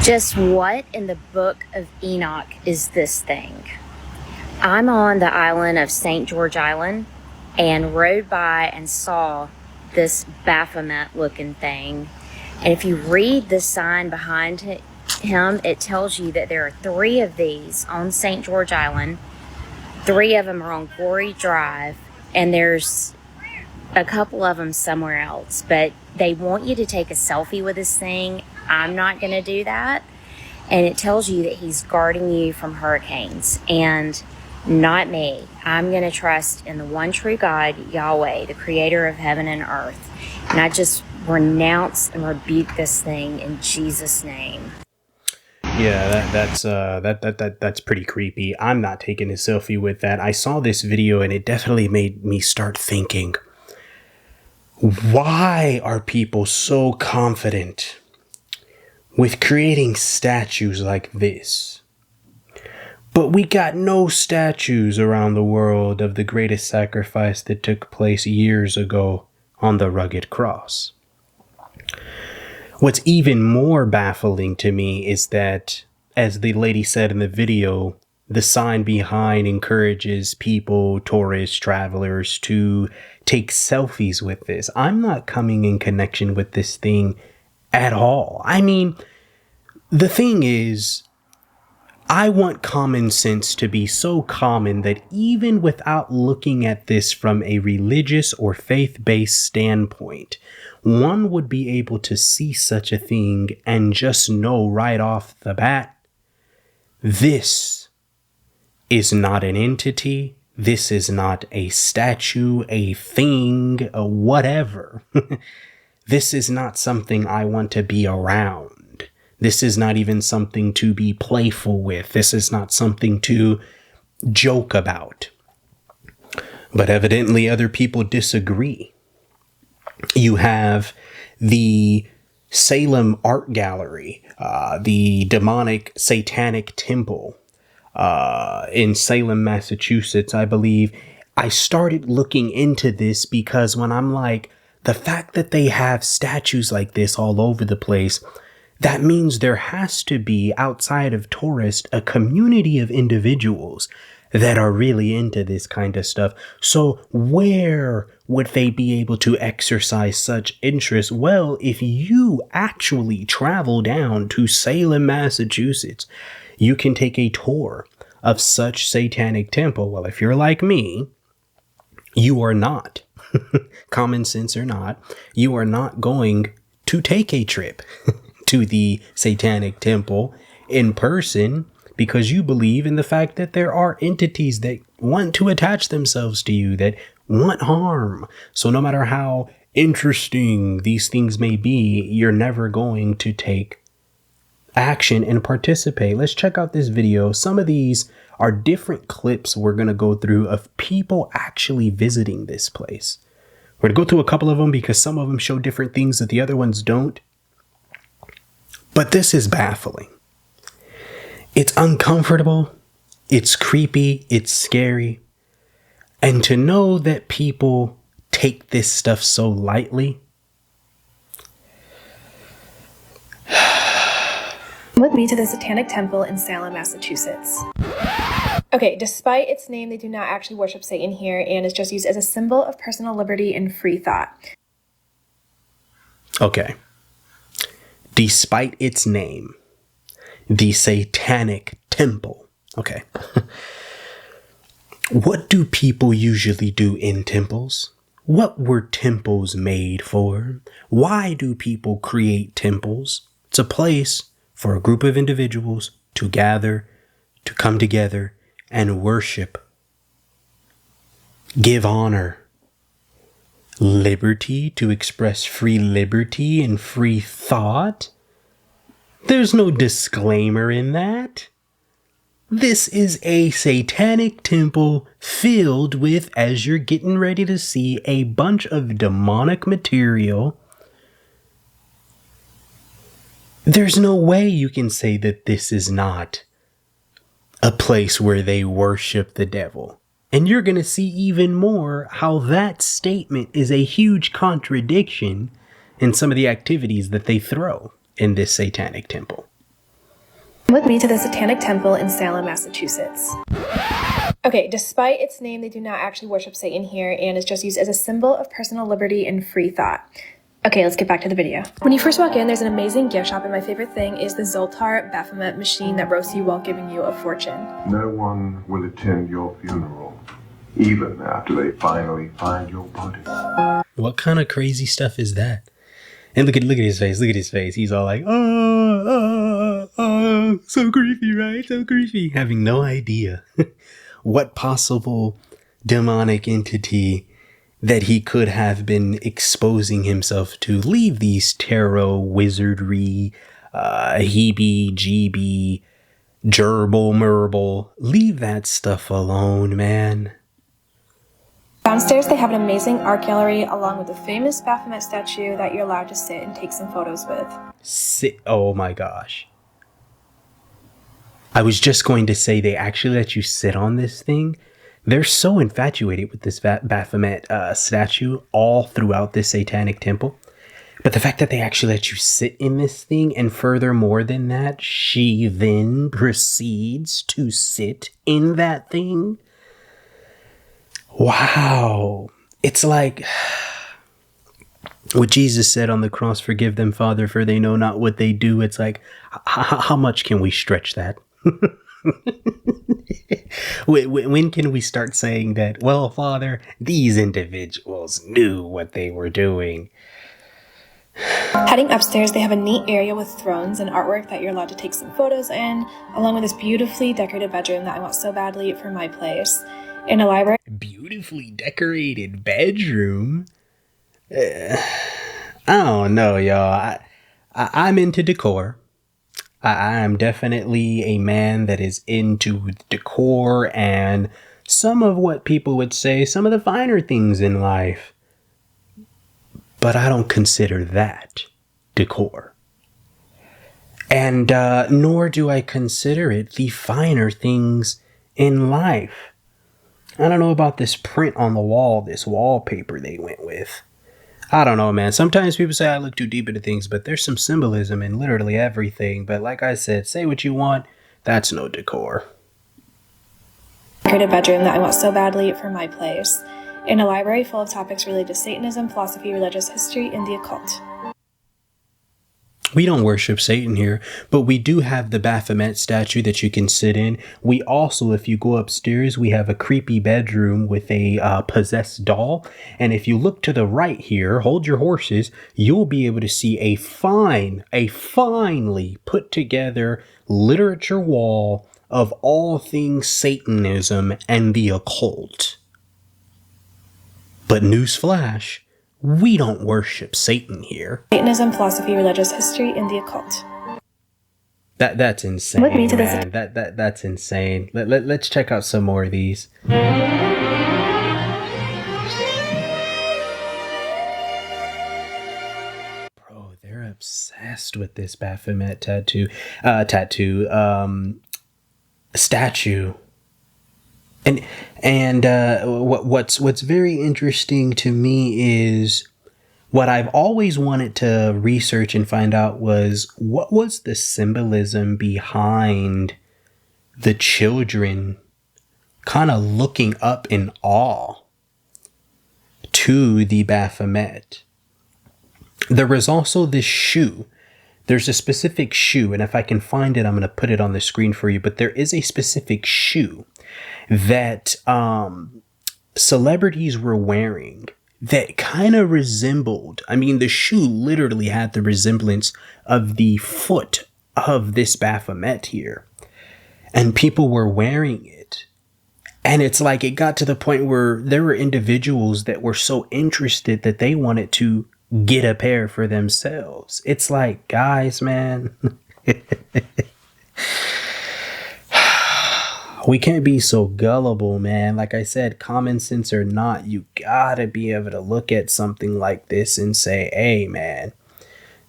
Just what in the book of Enoch is this thing? I'm on the island of St. George Island and rode by and saw this Baphomet looking thing. And if you read the sign behind him, it tells you that there are 3 of these on St. George Island. 3 of them are on Glory Drive, and there's a couple of them somewhere else. But they want you to take a selfie with this thing. I'm not going to do that. And it tells you that he's guarding you from hurricanes. And not me. I'm going to trust in the one true God, Yahweh, the creator of heaven and earth. And I just renounce and rebuke this thing in Jesus' name. Yeah, that's pretty creepy. I'm not taking a selfie with that. I saw this video and it definitely made me start thinking, why are people so confident with creating statues like this? But we got no statues around the world of the greatest sacrifice that took place years ago on the rugged cross. What's even more baffling to me is that, as the lady said in the video, the sign behind encourages people, tourists, travelers to take selfies with this. I'm not coming in connection with this thing at all. I mean, the thing is, I want common sense to be so common that even without looking at this from a religious or faith-based standpoint, one would be able to see such a thing and just know right off the bat, this is not an entity, this is not a statue, a thing, a whatever. This is not something I want to be around. This is not even something to be playful with. This is not something to joke about. But evidently other people disagree. You have the Salem Art Gallery, the demonic satanic temple in Salem, Massachusetts, I believe. I started looking into this because when I'm like, the fact that they have statues like this all over the place, that means there has to be, outside of tourists, a community of individuals that are really into this kind of stuff. So where would they be able to exercise such interest? Well, if you actually travel down to Salem, Massachusetts, you can take a tour of such satanic temple. Well, if you're like me, you are not, common sense or not, you are not going to take a trip to the satanic temple in person because you believe in the fact that there are entities that want to attach themselves to you, that want harm. So no matter how interesting these things may be, you're never going to take action and participate. Let's check out this video. Some of these are different clips we're going to go through of people actually visiting this place. We're going to go through a couple of them because some of them show different things that the other ones don't. But this is baffling. It's uncomfortable. It's creepy. It's scary. And to know that people take this stuff so lightly. With me to the Satanic Temple in Salem, Massachusetts. Okay, despite its name, they do not actually worship Satan here, and it's just used as a symbol of personal liberty and free thought. Okay. Despite its name, the Satanic Temple. Okay. What do people usually do in temples? What were temples made for? Why do people create temples? It's a place for a group of individuals to gather, to come together and worship, give honor, liberty, to express free liberty and free thought. There's no disclaimer in that. This is a satanic temple filled with, as you're getting ready to see, a bunch of demonic material. There's no way you can say that this is not a place where they worship the devil. And you're going to see even more how that statement is a huge contradiction in some of the activities that they throw in this satanic temple. With me to the Satanic Temple in Salem, Massachusetts. Okay, despite its name, they do not actually worship Satan here, and is just used as a symbol of personal liberty and free thought. Okay, let's get back to the video. When you first walk in, there's an amazing gift shop, and my favorite thing is the Zoltar Baphomet machine that roasts you while giving you a fortune. No one will attend your funeral, even after they finally find your body. What kind of crazy stuff is that? And look at his face. Look at his face. He's all like, oh, so creepy, right? So creepy. Having no idea what possible demonic entity that he could have been exposing himself to. Leave these tarot, wizardry, heebie-jeebie, gerbil, merble. Leave that stuff alone, man. Downstairs, they have an amazing art gallery along with the famous Baphomet statue that you're allowed to sit and take some photos with. Oh my gosh. I was just going to say they actually let you sit on this thing. They're so infatuated with this Baphomet statue all throughout this satanic temple. But the fact that they actually let you sit in this thing, and furthermore than that, she then proceeds to sit in that thing. Wow. It's like what Jesus said on the cross, forgive them, Father, for they know not what they do. It's like, how much can we stretch that? When can we start saying that, well, Father, these individuals knew what they were doing? Heading upstairs, they have a neat area with thrones and artwork that you're allowed to take some photos in, along with this beautifully decorated bedroom that I want so badly for my place. In a library. Beautifully decorated bedroom? I don't know, y'all. I'm into decor. I am definitely a man that is into decor and some of what people would say, some of the finer things in life. But I don't consider that decor. And nor do I consider it the finer things in life. I don't know about this print on the wall, this wallpaper they went with. I don't know, man. Sometimes people say I look too deep into things, but there's some symbolism in literally everything. But like I said, say what you want. That's no decor. Decorated bedroom that I want so badly for my place. In a library full of topics related to Satanism, philosophy, religious history, and the occult. We don't worship Satan here, but we do have the Baphomet statue that you can sit in. We also, if you go upstairs, we have a creepy bedroom with a possessed doll. And if you look to the right here, hold your horses, you'll be able to see a finely put together literature wall of all things Satanism and the occult. But newsflash, we don't worship Satan here. Satanism, philosophy, religious history, and the occult. That's insane, With me to this. man. That's insane. Let's check out some more of these. Bro, they're obsessed with this Baphomet statue. And what's very interesting to me is what I've always wanted to research and find out was what was the symbolism behind the children kind of looking up in awe to the Baphomet. There was also this shoe. There's a specific shoe, and if I can find it, I'm going to put it on the screen for you. But there is a specific shoe that celebrities were wearing that kind of resembled, I mean, the shoe literally had the resemblance of the foot of this Baphomet here. And people were wearing it. And it's like it got to the point where there were individuals that were so interested that they wanted to get a pair for themselves. It's like, guys, man. We can't be so gullible, man. Like I said, common sense or not, you gotta be able to look at something like this and say, hey, man,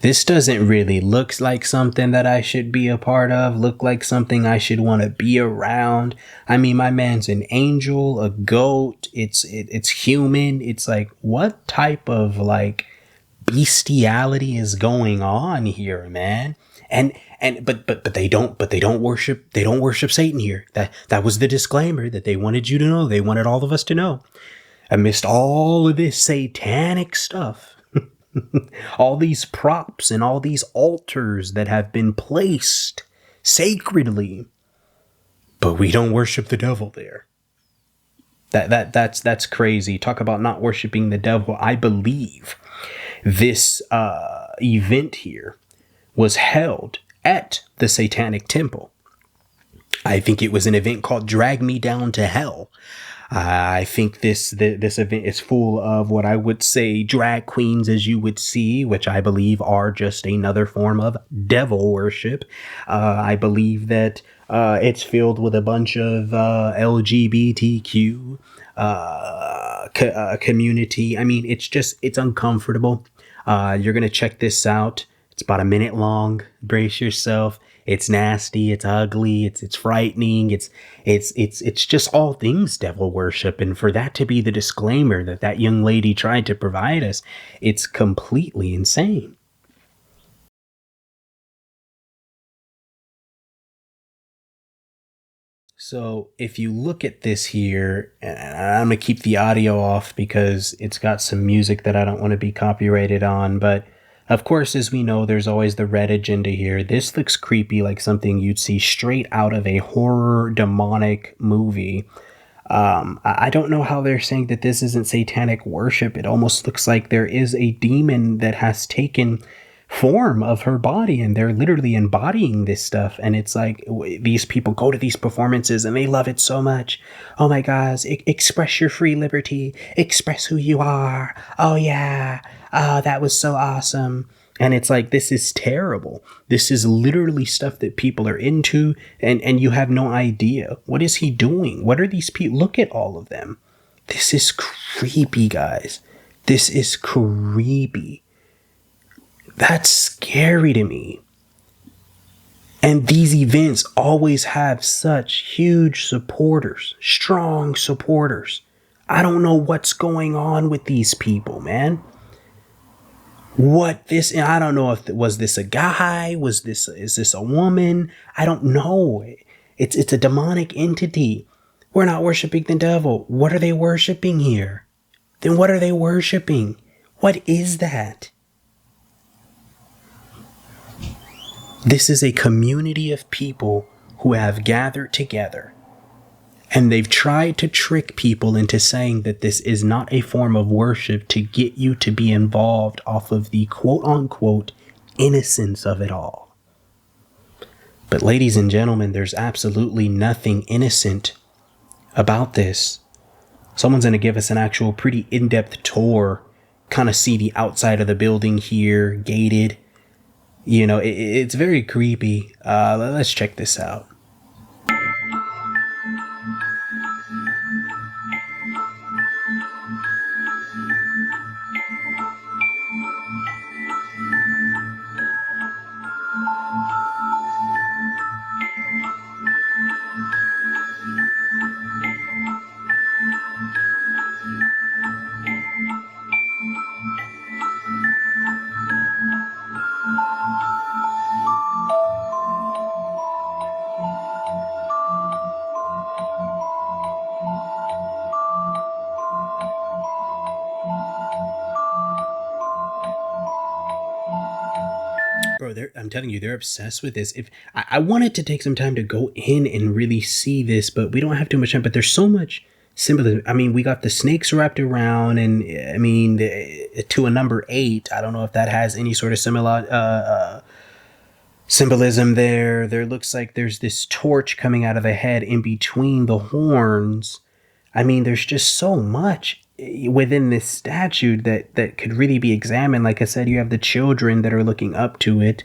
this doesn't really look like something that I should be a part of, look like something I should want to be around. I mean, my man's an angel, a goat, it's human. It's like, what type of like bestiality is going on here, man. But they don't worship Satan here. That was the disclaimer that they wanted you to know. They wanted all of us to know. Amidst all of this satanic stuff, all these props and all these altars that have been placed sacredly, but we don't worship the devil there. That's crazy. Talk about not worshiping the devil. I believe this event here was held at the Satanic Temple. I think it was an event called Drag Me Down to Hell. I think this event is full of what I would say drag queens, as you would see, which I believe are just another form of devil worship. I believe that it's filled with a bunch of LGBTQ community. I mean, it's uncomfortable. You're going to check this out. It's about a minute long. Brace yourself. It's nasty. It's ugly. It's frightening. It's just all things devil worship. And for that to be the disclaimer that young lady tried to provide us, it's completely insane. So if you look at this here, and I'm going to keep the audio off because it's got some music that I don't want to be copyrighted on, but of course, as we know, there's always the red agenda here. This looks creepy, like something you'd see straight out of a horror demonic movie. I don't know how they're saying that this isn't satanic worship. It almost looks like there is a demon that has taken form of her body, and they're literally embodying this stuff. And it's like these people go to these performances and they love it so much. Oh my gosh, express your free liberty, express who you are. Oh yeah, oh, that was so awesome. And it's like, this is terrible. This is literally stuff that people are into, and you have no idea. What is he doing? What are these people? Look at all of them. This is creepy, guys. This is creepy. That's scary to me. And these events always have such huge supporters, strong supporters. I don't know what's going on with these people, man. I don't know if was this a guy? Is this a woman? I don't know. It's a demonic entity. We're not worshiping the devil. What are they worshiping here? Then what are they worshiping? What is that? This is a community of people who have gathered together, and they've tried to trick people into saying that this is not a form of worship to get you to be involved off of the quote-unquote innocence of it all. But ladies and gentlemen, there's absolutely nothing innocent about this. Someone's going to give us an actual pretty in-depth tour, kind of see the outside of the building here, gated. You know, it's very creepy. Let's check this out. Bro, I'm telling you, they're obsessed with this. If I wanted to take some time to go in and really see this, but we don't have too much time. But there's so much symbolism. I mean, we got the snakes wrapped around, and I mean, to a number 8. I don't know if that has any sort of symbolism there. There looks like there's this torch coming out of the head in between the horns. I mean, there's just so much within this statue that could really be examined. Like I said, you have the children that are looking up to it,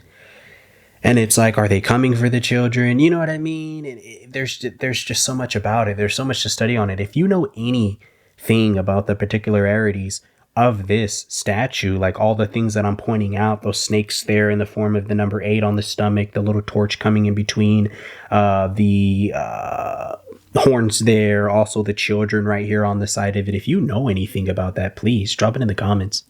and it's like, are they coming for the children? You know what I mean? There's just so much about it. There's so much to study on it. If you know anything about the particularities of this statue, like all the things that I'm pointing out, those snakes there in the form of the number 8 on the stomach, the little torch coming in between, the horns there, also the children right here on the side of it. If you know anything about that, please drop it in the comments.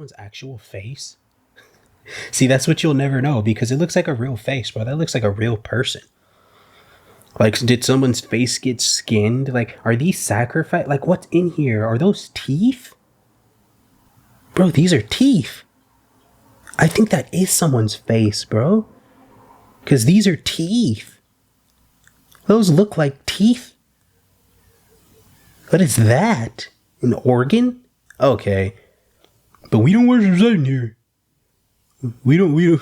someone's actual face? See, that's what you'll never know, because it looks like a real face, bro. That looks like a real person. Like, did someone's face get skinned? Like, are these sacrificed? Like, what's in here? Are those teeth? Bro, these are teeth. I think that is someone's face, bro. Because these are teeth. Those look like teeth. What is that? An organ? Okay. But we don't worship Satan here. We don't.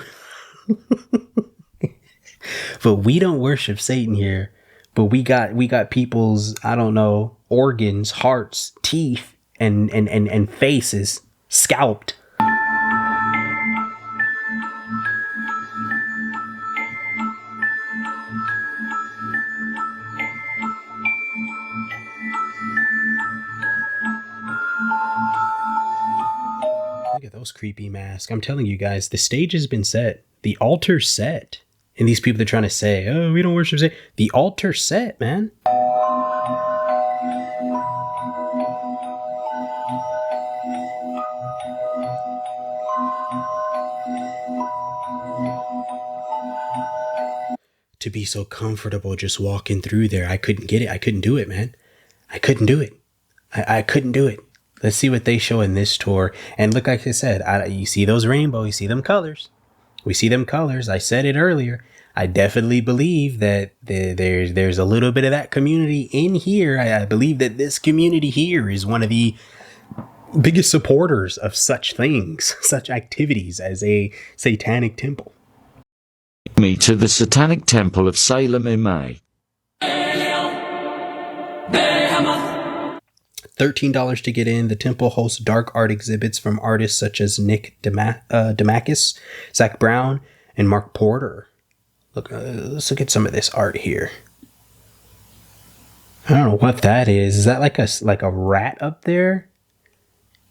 But we don't worship Satan here. But we got people's, I don't know, organs, hearts, teeth, and faces scalped. Look at those creepy masks. I'm telling you guys, the stage has been set. The altar's set. And these people are trying to say, oh, we don't worship Satan. The altar's set, man. To be so comfortable just walking through there, I couldn't get it. I couldn't do it, man. I couldn't do it. I couldn't do it. Let's see what they show in this tour. And look, like I said, you see those rainbows, you see them colors. We see them colors. I said it earlier. I definitely believe that there's a little bit of that community in here. I believe that this community here is one of the biggest supporters of such things, such activities as a satanic temple. Me to the Satanic Temple of Salem in May. $13 to get in. The temple hosts dark art exhibits from artists such as Nick Demakis, Zach Brown, and Mark Porter. Look, let's look at some of this art here. I don't know what that is. Is that like a rat up there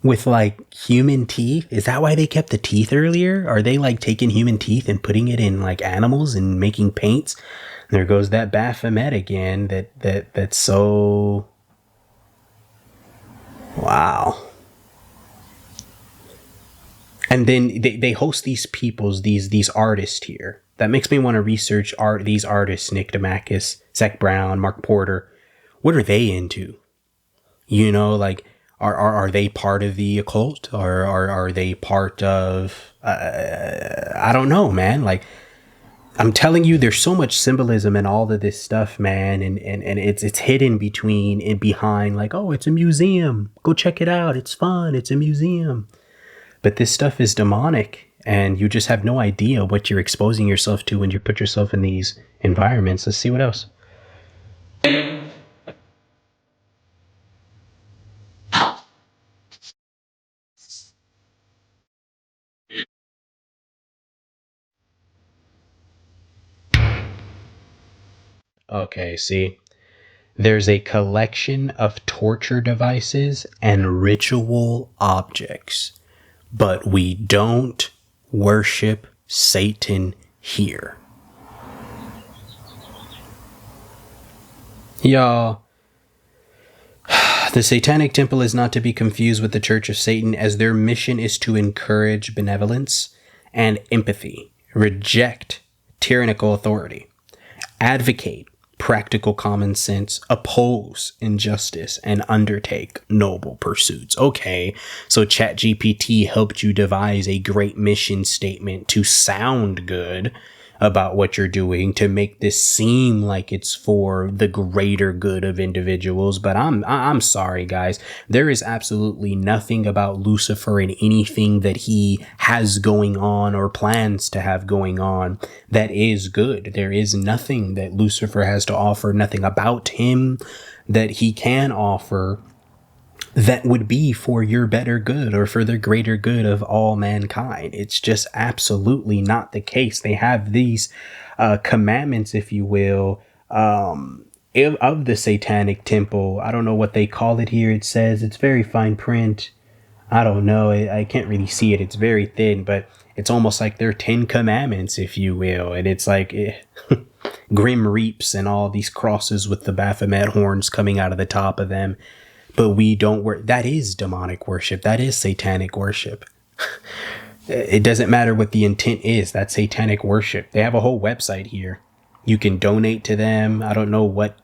with like human teeth? Is that why they kept the teeth earlier? Are they like taking human teeth and putting it in like animals and making paints? There goes that Baphomet again. That's so. Wow. And then they host these peoples, these artists here. That makes me want to research these artists, Nick Demakis, Zach Brown, Mark Porter. What are they into? You know, like, are they part of the occult? Or are they part of, I don't know, man. Like, I'm telling you, there's so much symbolism in all of this stuff, man. And it's hidden between and behind, like, oh, it's a museum. Go check it out. It's fun. It's a museum. But this stuff is demonic. And you just have no idea what you're exposing yourself to when you put yourself in these environments. Let's see what else. Okay, see. There's a collection of torture devices and ritual objects. But we don't worship Satan here. Y'all, the Satanic Temple is not to be confused with the Church of Satan, as their mission is to encourage benevolence and empathy, reject tyrannical authority, advocate practical common sense, oppose injustice, and undertake noble pursuits. Okay, so ChatGPT helped you devise a great mission statement to sound good about what you're doing, to make this seem like it's for the greater good of individuals. But I'm sorry, guys. There is absolutely nothing about Lucifer and anything that he has going on or plans to have going on that is good. There is nothing that Lucifer has to offer, nothing about him that he can offer that would be for your better good or for the greater good of all mankind. It's just absolutely not the case. They have these commandments, if you will, of the Satanic Temple. I don't know what they call it here. It says, it's very fine print. I don't know. I can't really see it. It's very thin, but it's almost like they're 10 commandments, if you will. And it's like Grim Reaps and all these crosses with the Baphomet horns coming out of the top of them. But we don't work. That is demonic worship. That is satanic worship. It doesn't matter what the intent is. That's satanic worship. They have a whole website here. You can donate to them. I don't know what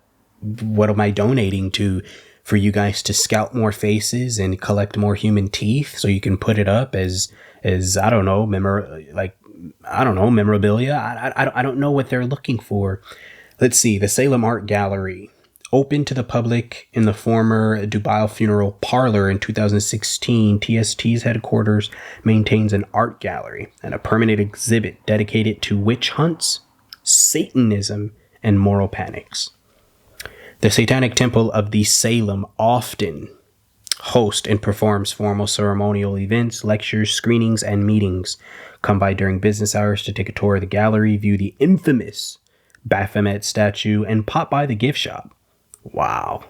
am I donating to, for you guys to scout more faces and collect more human teeth so you can put it up as I don't know, memorabilia. I don't know what they're looking for. Let's see. The Salem Art Gallery, opened to the public in the former Dubai Funeral Parlor in 2016. TST's headquarters maintains an art gallery and a permanent exhibit dedicated to witch hunts, Satanism, and moral panics. The Satanic Temple of the Salem often hosts and performs formal ceremonial events, lectures, screenings, and meetings. Come by during business hours to take a tour of the gallery, view the infamous Baphomet statue, and pop by the gift shop. Wow.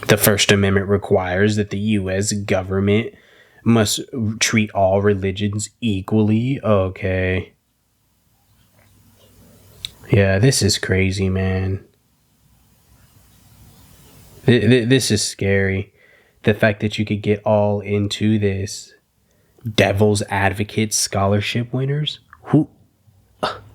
The First Amendment requires that the U.S. government must treat all religions equally. Okay. Yeah, this is crazy, man. This is scary. The fact that you could get all into this. Devil's Advocate scholarship winners? Who?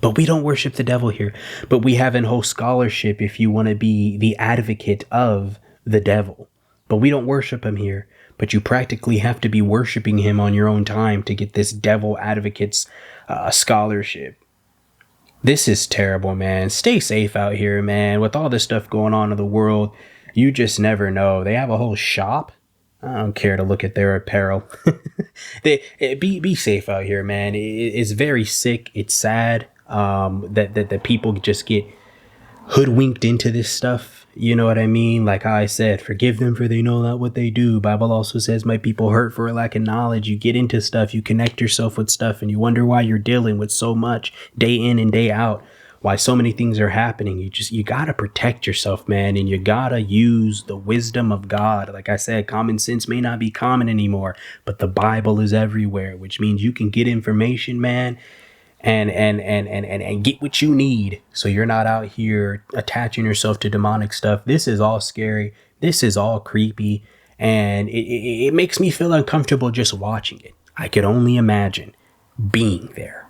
But we don't worship the devil here. But we have a whole scholarship if you want to be the advocate of the devil. But we don't worship him here. But you practically have to be worshiping him on your own time to get this devil advocate's scholarship. This is terrible, man. Stay safe out here, man. With all this stuff going on in the world, you just never know. They have a whole shop. I don't care to look at their apparel. Be safe out here, man. It's very sick. It's sad that people just get hoodwinked into this stuff. You know what I mean? Like how I said, forgive them for they know not what they do. Bible also says, my people hurt for a lack of knowledge. You get into stuff, you connect yourself with stuff, and you wonder why you're dealing with so much day in and day out. Why so many things are happening. You gotta protect yourself, man, and you gotta use the wisdom of God. Like I said, common sense may not be common anymore, but the Bible is everywhere, which means you can get information, man, and get what you need, so you're not out here attaching yourself to demonic stuff. This is all scary. This is all creepy, and it makes me feel uncomfortable just watching it. I could only imagine being there.